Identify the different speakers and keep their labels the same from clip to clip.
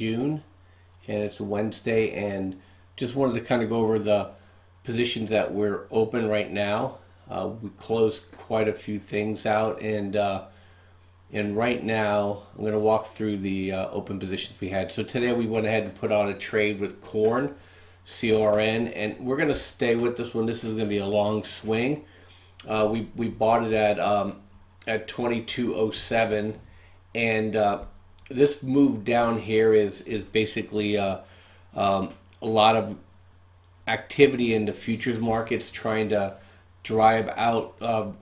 Speaker 1: June, and it's a Wednesday, and just wanted to kind of go over the positions that we're open right now. We closed quite a few things out, and right now I'm going to walk through the open positions we had. So today we went ahead and put on a trade with corn, CORN, and we're going to stay with this one. This is going to be a long swing. We bought it at 2207, and this move down here is basically a lot of activity in the futures markets trying to drive out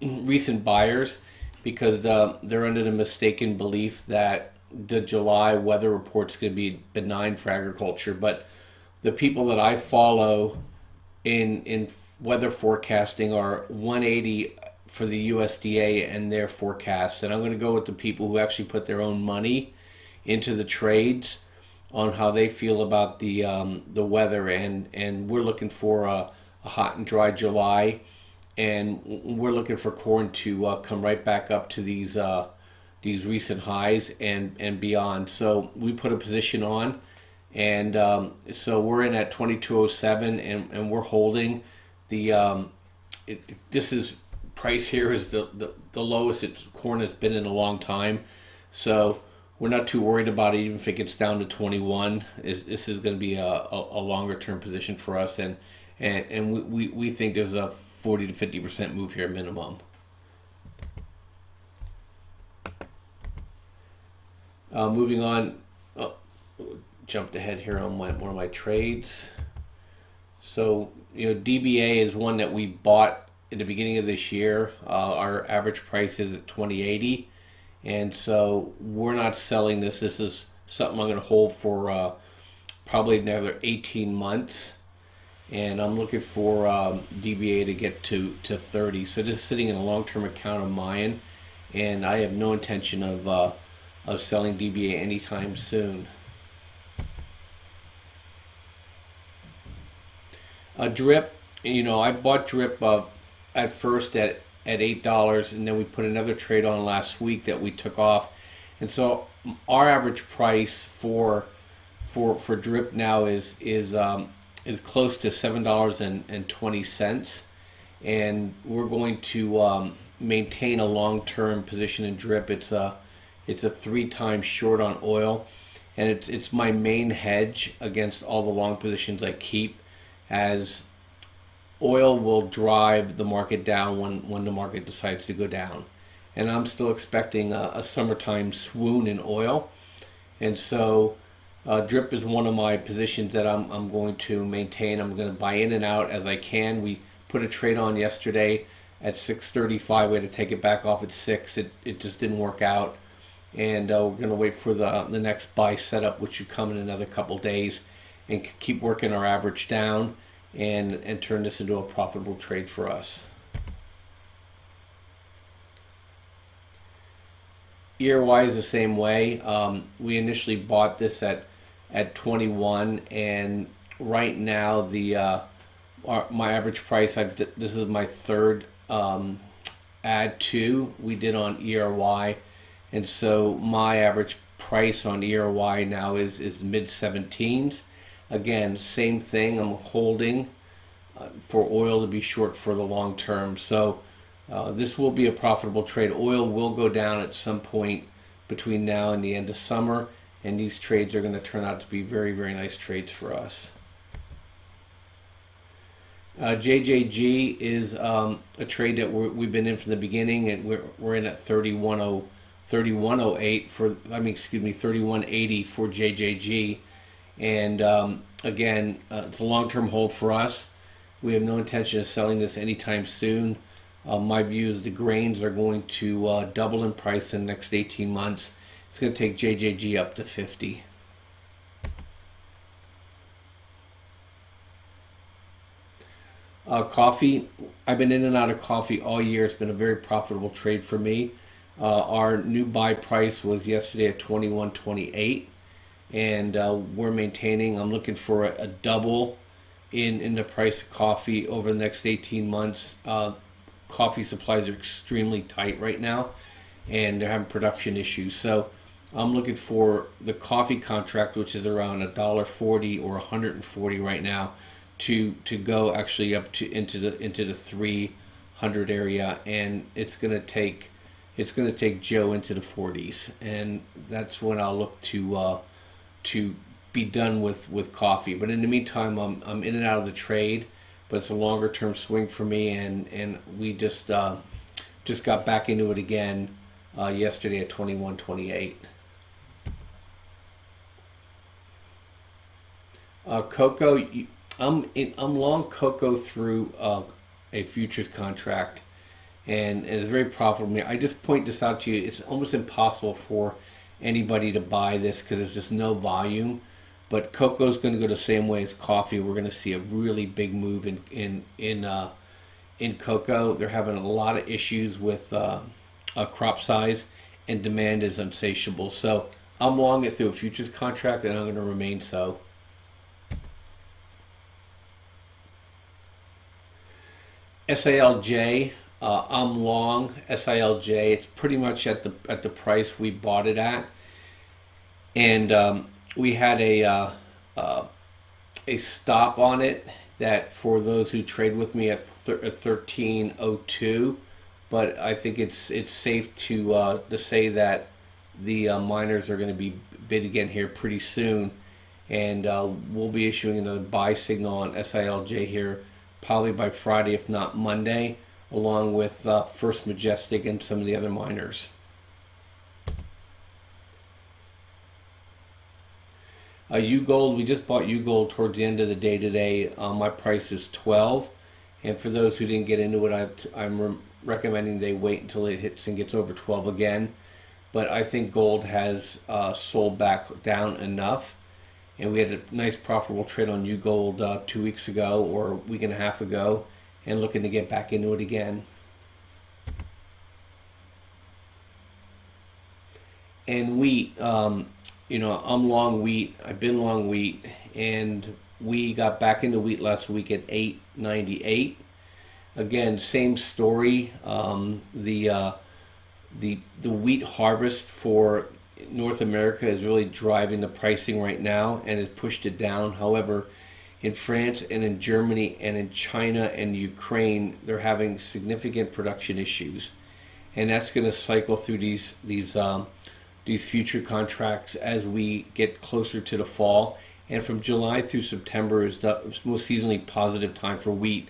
Speaker 1: recent buyers because they're under the mistaken belief that the July weather report's going to be benign for agriculture. But the people that I follow in weather forecasting are 180 for the USDA and their forecasts, and I'm going to go with the people who actually put their own money into the trades on how they feel about the weather, and we're looking for a hot and dry July, and we're looking for corn to come right back up to these recent highs and beyond. So we put a position on, and so we're in at 2207, and we're holding the this is price here is the lowest corn has been in a long time, so we're not too worried about it. Even if it gets down to 21, this is going to be a longer term position for us, and we think there's a 40 to 50% move here minimum. Moving on, jumped ahead here on one of my trades. So DBA is one that we bought in the beginning of this year. Our average price is at 2080. And so we're not selling this. This is something I'm going to hold for probably another 18 months. And I'm looking for DBA to get to 30. So this is sitting in a long-term account of mine, and I have no intention of selling DBA anytime soon. Drip, I bought Drip at first at $8, and then we put another trade on last week that we took off, and so our average price for Drip now is close to $7.20, and we're going to maintain a long-term position in Drip. It's a 3 times short on oil, and it's my main hedge against all the long positions I keep, as oil will drive the market down when the market decides to go down. And I'm still expecting a summertime swoon in oil. And so Drip is one of my positions that I'm going to maintain. I'm going to buy in and out as I can. We put a trade on yesterday at 635. We had to take it back off at 6. It just didn't work out. And we're going to wait for the next buy setup, which should come in another couple days, and keep working our average down and turn this into a profitable trade for us. ERY is the same way. We initially bought this at 21, and right now my average price, this is my third add to we did on ERY, and so my average price on ERY now is mid 17s. Again, same thing. I'm holding for oil to be short for the long term. So this will be a profitable trade. Oil will go down at some point between now and the end of summer, and these trades are going to turn out to be very, very nice trades for us. JJG is a trade that we've been in from the beginning, and we're in at 3108 for 3180 for JJG. And again, it's a long-term hold for us. We have no intention of selling this anytime soon. My view is the grains are going to double in price in the next 18 months. It's going to take JJG up to 50. Coffee, I've been in and out of coffee all year. It's been a very profitable trade for me. Our new buy price was yesterday at 21.28. And we're maintaining. I'm looking for a double in the price of coffee over the next 18 months. Coffee supplies are extremely tight right now, and they're having production issues. So I'm looking for the coffee contract, which is around $1.40 or 140 right now, to go actually up to into the 300 area, and it's gonna take Joe into the 40s, and that's when I'll look to be done with coffee. But in the meantime, I'm in and out of the trade, but it's a longer term swing for me, and we just got back into it again yesterday at 21.28. Cocoa, I'm long cocoa through a futures contract, and it's very profitable. I just point this out to you. It's almost impossible for anybody to buy this because there's just no volume. But cocoa is going to go the same way as coffee. We're going to see a really big move in cocoa. They're having a lot of issues with crop size, and demand is insatiable. So I'm long it through a futures contract, and I'm going to remain so. SILJ, I'm long SILJ. It's pretty much at the price we bought it at, and we had a stop on it that for those who trade with me at 13.02, but I think it's safe to say that the miners are going to be bid again here pretty soon, and we'll be issuing another buy signal on SILJ here probably by Friday, if not Monday, along with First Majestic and some of the other miners. U-Gold, we just bought U-Gold towards the end of the day today. My price is 12, and for those who didn't get into it, I'm recommending they wait until it hits and gets over 12 again. But I think gold has sold back down enough, and we had a nice profitable trade on U-Gold 2 weeks ago or a week and a half ago, and looking to get back into it again. And wheat, I'm long wheat. I've been long wheat, and we got back into wheat last week at 8.98. Again, same story. The wheat harvest for North America is really driving the pricing right now and has pushed it down. However, in France and in Germany and in China and Ukraine, they're having significant production issues, and that's going to cycle through these future contracts as we get closer to the fall. And from July through September is the most seasonally positive time for wheat.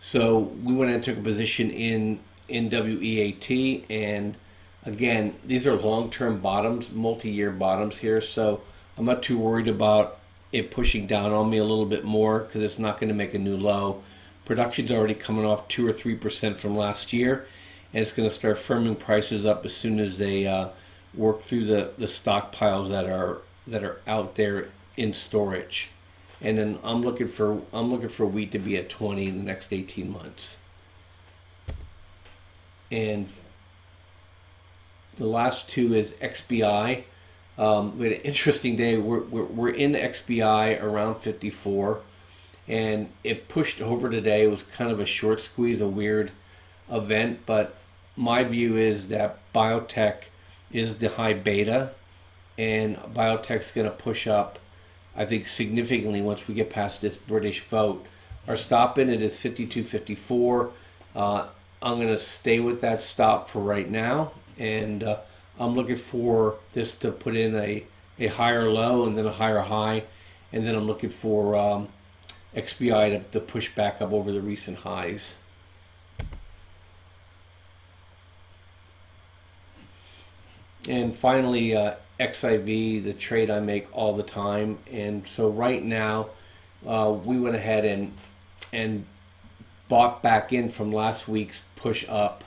Speaker 1: So we went and took a position in WEAT, and again, these are long-term bottoms, multi-year bottoms here, so I'm not too worried about it pushing down on me a little bit more because it's not going to make a new low. Production's already coming off 2 or 3% from last year, and it's going to start firming prices up as soon as they work through the stockpiles that are out there in storage. And then I'm looking for wheat to be at 20 in the next 18 months. And the last two is XBI. We had an interesting day. We're in XBI around 54, and it pushed over today. It was kind of a short squeeze, a weird event, but my view is that biotech is the high beta, and biotech's going to push up, I think, significantly once we get past this British vote. Our stop in it is 52.54. I'm going to stay with that stop for right now, and I'm looking for this to put in a higher low and then a higher high, and then I'm looking for XBI to push back up over the recent highs. And finally, XIV, the trade I make all the time. And so right now, we went ahead and bought back in from last week's push up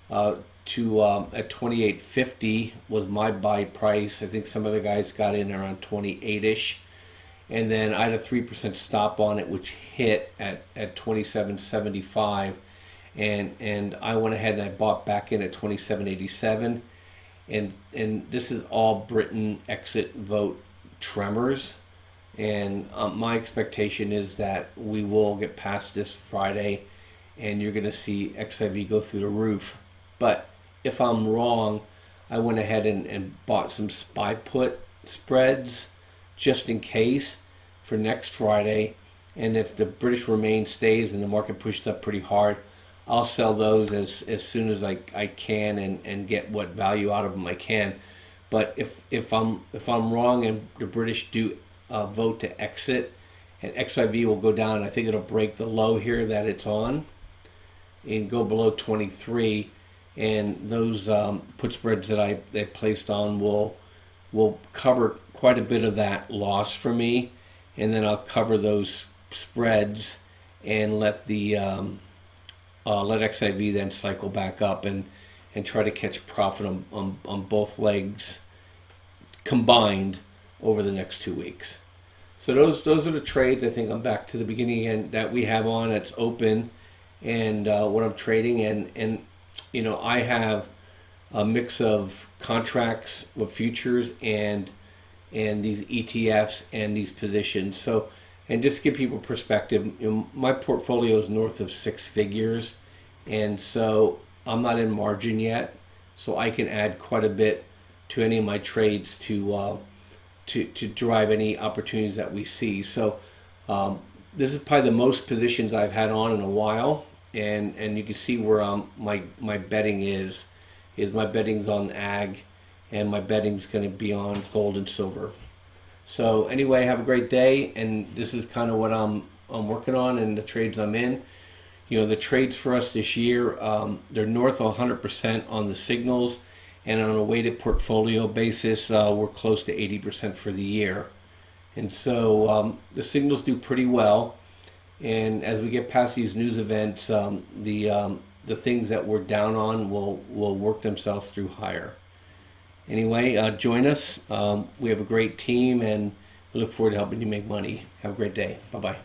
Speaker 1: to at 28.50 was my buy price. I think some other guys got in around 28-ish. And then I had a 3% stop on it, which hit at 27.75. And I went ahead and I bought back in at 27.87. And this is all Britain exit vote tremors, and my expectation is that we will get past this Friday, and you're going to see XIV go through the roof. But if I'm wrong, I went ahead and bought some SPY put spreads just in case for next Friday. And if the British remain stays and the market pushed up pretty hard, I'll sell those as soon as I can and get what value out of them I can. But if I'm wrong and the British do vote to exit, and XIV will go down, I think it'll break the low here that it's on and go below 23. And those put spreads that I placed on will cover quite a bit of that loss for me, and then I'll cover those spreads and let the let XIV then cycle back up and try to catch profit on both legs combined over the next 2 weeks. So those are the trades. I think I'm back to the beginning again that we have on. It's open, and what I'm trading, and you know, I have a mix of contracts with futures and these ETFs and these positions. So, and just to give people perspective, you know, my portfolio is north of 6 figures, and so I'm not in margin yet, so I can add quite a bit to any of my trades to drive any opportunities that we see. So this is probably the most positions I've had on in a while, and you can see where my betting is my betting's on ag, and my betting's going to be on gold and silver. So anyway, have a great day, and this is kind of what I'm working on and the trades I'm in. You know, the trades for us this year, they're north of 100% on the signals, and on a weighted portfolio basis, we're close to 80% for the year. And so the signals do pretty well, and as we get past these news events, the things that we're down on will work themselves through higher. Anyway, join us. We have a great team, and we look forward to helping you make money. Have a great day. Bye-bye.